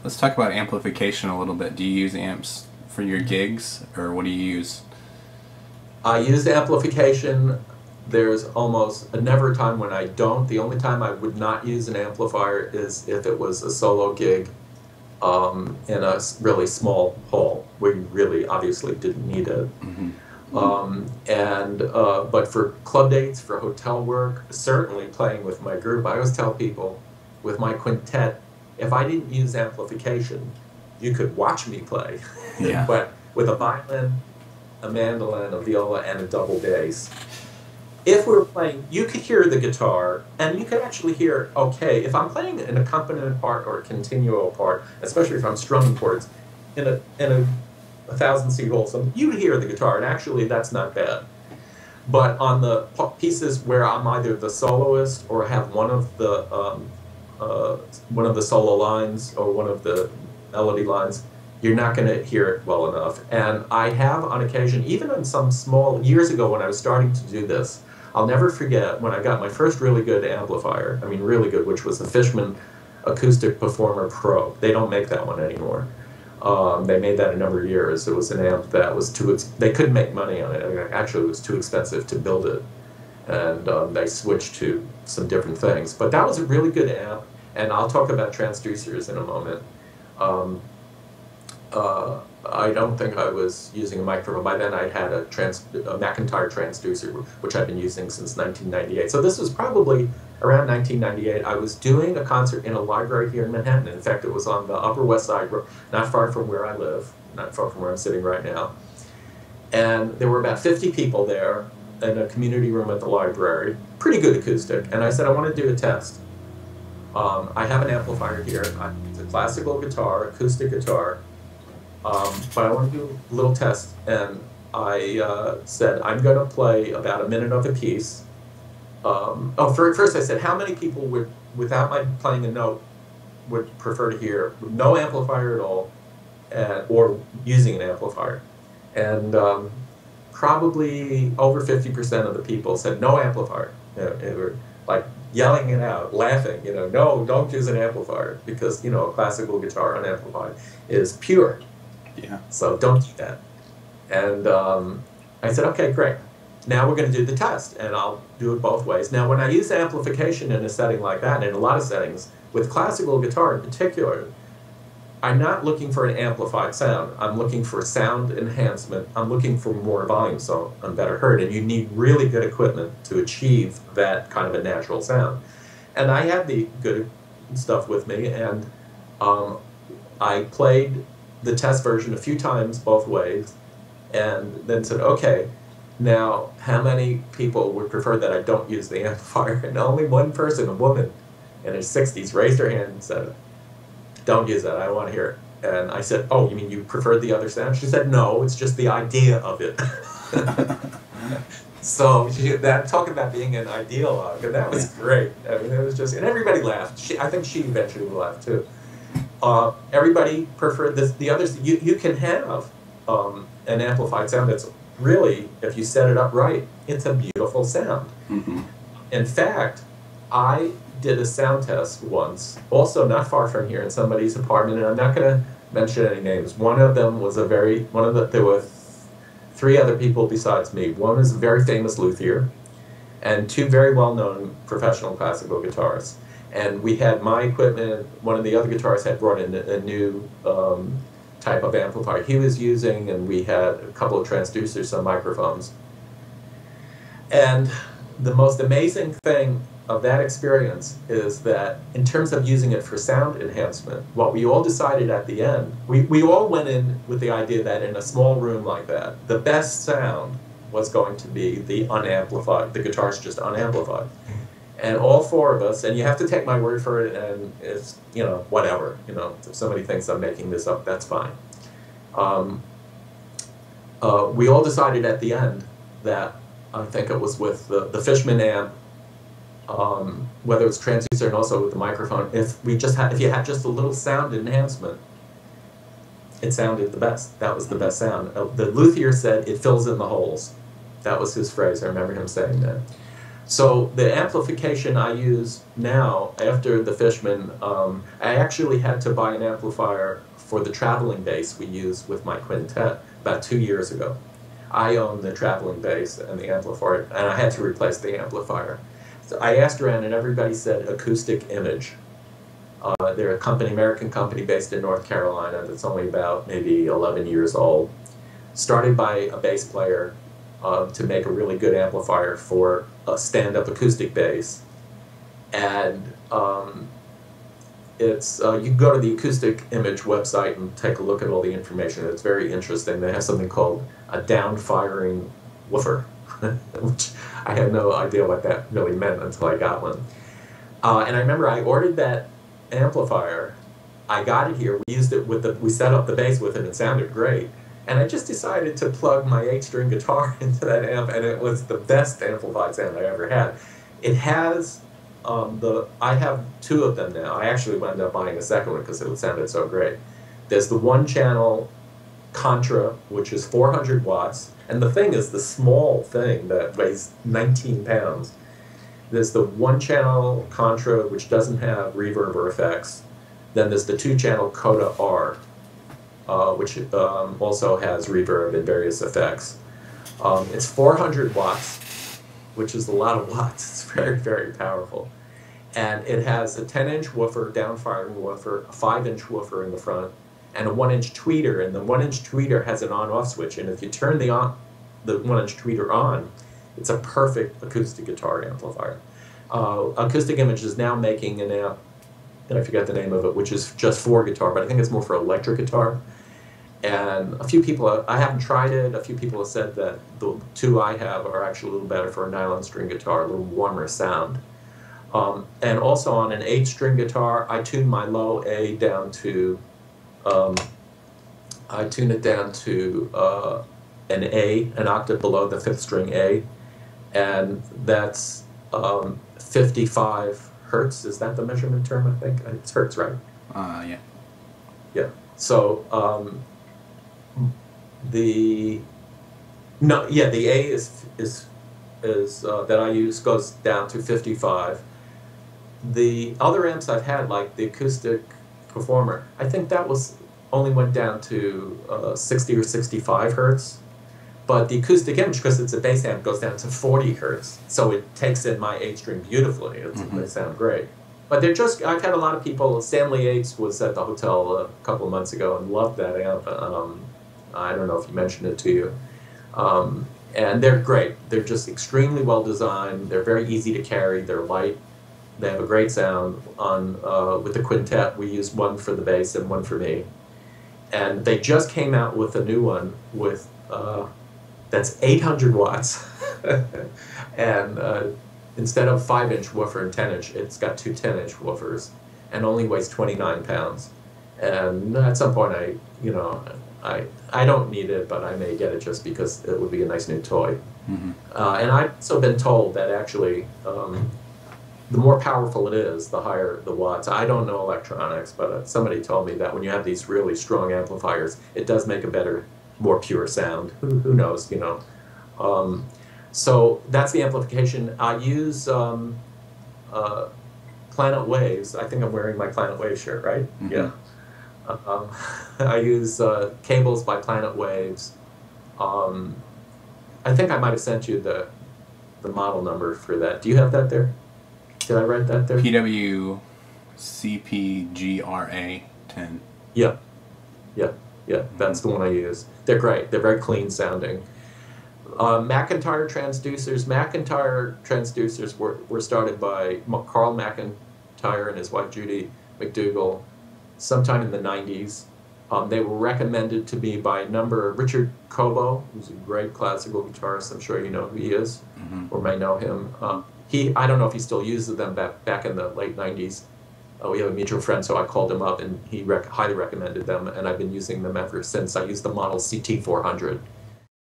Let's talk about amplification a little bit. Do you use amps for your gigs, or what do you use? I use amplification. There's almost never a time when I don't. The only time I would not use an amplifier is if it was a solo gig in a really small hall where you really obviously didn't need it. But for club dates, for hotel work, certainly playing with my group, I always tell people with my quintet, if I didn't use amplification, you could watch me play. Yeah. But with a violin, a mandolin, a viola, and a double bass, if we were playing, you could hear the guitar, and you could actually hear, okay, if I'm playing an accompaniment part or a continuo part, especially if I'm strumming chords, in a 1,000-seat hall, so you hear the guitar, and actually that's not bad. But on the pieces where I'm either the soloist or have one of the solo lines or one of the melody lines, you're not going to hear it well enough. And I have on occasion, even on some small, years ago when I was starting to do this, I'll never forget when I got my first really good amplifier, I mean really good, which was the Fishman Acoustic Performer Pro. They don't make that one anymore. They made that a number of years. It was an amp that was they couldn't make money on it. I mean, actually, it was too expensive to build it. And they switched to some different things. But that was a really good amp, and I'll talk about transducers in a moment. I don't think I was using a microphone. By then I'd had a McIntyre transducer, which I've been using since 1998. So this was probably around 1998. I was doing a concert in a library here in Manhattan. In fact, it was on the Upper West Side, not far from where I live, not far from where I'm sitting right now. And there were about 50 people there in a community room at the library, pretty good acoustic. And I said, I want to do a test. I have an amplifier here. It's a classical guitar, acoustic guitar. But I want to do a little test, and I said, I'm going to play about a minute of a piece. First I said, how many people would, without my playing a note, would prefer to hear no amplifier at all, or using an amplifier? And probably over 50% of the people said no amplifier. They were like yelling it out, laughing, no, don't use an amplifier, because, a classical guitar unamplified is pure. Yeah. So don't do that. And I said, okay, great. Now we're going to do the test, and I'll do it both ways. Now, when I use amplification in a setting like that, and in a lot of settings, with classical guitar in particular, I'm not looking for an amplified sound. I'm looking for sound enhancement. I'm looking for more volume, so I'm better heard. And you need really good equipment to achieve that kind of a natural sound. And I had the good stuff with me, and I played the test version a few times both ways, and then said, okay, now how many people would prefer that I don't use the amplifier? And only one person, a woman in her 60s, raised her hand and said, don't use that, I don't want to hear it. And I said, oh, you mean you preferred the other sound? She said, no, it's just the idea of it. So talking about being an ideologue, and that was great. I mean, it was just, and everybody laughed. I think she eventually laughed too. Everybody preferred this. The others, you can have an amplified sound that's really, if you set it up right, it's a beautiful sound. Mm-hmm. In fact, I did a sound test once, also not far from here, in somebody's apartment, and I'm not going to mention any names. One of them was there were 3 other people besides me. One is a very famous luthier, and 2 very well-known professional classical guitarists. And we had my equipment. One of the other guitarists had brought in a new type of amplifier he was using, and we had a couple of transducers, some microphones. And the most amazing thing of that experience is that in terms of using it for sound enhancement, what we all decided at the end, we all went in with the idea that in a small room like that, the best sound was going to be the unamplified, the guitar's just unamplified. And all 4 of us, and you have to take my word for it, and it's, whatever, if somebody thinks I'm making this up, that's fine. We all decided at the end that, I think it was with the Fishman amp, whether it's transducer and also with the microphone, if you had just a little sound enhancement, it sounded the best. That was the best sound. The luthier said it fills in the holes. That was his phrase. I remember him saying that. So the amplification I use now, after the Fishman, I actually had to buy an amplifier for the traveling bass we use with my quintet about 2 years ago. I own the traveling bass and the amplifier, and I had to replace the amplifier. So I asked around, and everybody said Acoustic Image. They're a company, American company based in North Carolina that's only about maybe 11 years old. Started by a bass player to make a really good amplifier for a stand-up acoustic bass. And you can go to the Acoustic Image website and take a look at all the information. It's very interesting. They have something called a down-firing woofer, which I had no idea what that really meant until I got one. And I remember I ordered that amplifier. I got it here. We used it we set up the bass with it. It sounded great. And I just decided to plug my 8-string guitar into that amp, and it was the best amplified sound I ever had. It has I have 2 of them now. I actually wound up buying a second one because it sounded so great. There's the 1-channel Contra, which is 400 watts, and the thing is the small thing that weighs 19 pounds. There's the 1-channel Contra, which doesn't have reverb or effects. Then there's the 2-channel Coda R, which also has reverb and various effects. It's 400 watts, which is a lot of watts. It's very, very powerful. And it has a 10-inch woofer, down-firing woofer, a 5-inch woofer in the front, and a 1-inch tweeter. And the 1-inch tweeter has an on-off switch. And if you turn the 1-inch tweeter on, it's a perfect acoustic guitar amplifier. Acoustic Image is now making an amp, and I forget the name of it, which is just for guitar, but I think it's more for electric guitar. And a few people, I haven't tried it, a few people have said that the 2 I have are actually a little better for a nylon string guitar, a little warmer sound. And also on an 8-string guitar, I tune my low A down to, I tune it down to an A, an octave below the 5th string A, and that's 55 hertz. Is that the measurement term? I think it's hertz, right? Yeah. Yeah. So the A is that I use goes down to 55. The other amps I've had, like the Acoustic Performer, I think that only went down to 60 or 65 hertz. But the Acoustic Image, because it's a bass amp, goes down to 40 hertz. So it takes in my 8-string beautifully. They sound great. But I've had a lot of people. Stanley Yates was at the hotel a couple of months ago and loved that amp. I don't know if he mentioned it to you. And they're great. They're just extremely well designed. They're very easy to carry. They're light. They have a great sound. With the quintet, we use one for the bass and one for me. And they just came out with a new one with that's 800 watts. And instead of 5-inch woofer and 10-inch, it's got 2 10-inch woofers and only weighs 29 pounds. And at some point, I don't need it, but I may get it just because it would be a nice new toy. And I've also been told that actually the more powerful it is, the higher the watts. I don't know electronics, but somebody told me that when you have these really strong amplifiers, it does make a better, more pure sound. Who knows, So that's the amplification. I use Planet Waves. I think I'm wearing my Planet Wave shirt, right? Yeah. I use cables by Planet Waves. I think I might have sent you the model number for that. Do you have that there? Did I write that there? PWCPGRA 10. Yeah. That's the one I use. They're great. They're very clean sounding. McIntyre transducers. McIntyre transducers were started by Carl McIntyre and his wife Judy McDougall sometime in the 90s. They were recommended to me by Richard Cobo, who's a great classical guitarist. I'm sure you know who he is, or may know him. I don't know if he still uses them back in the late 90s. We have a mutual friend, so I called him up, and he highly recommended them, and I've been using them ever since. I use the model CT400.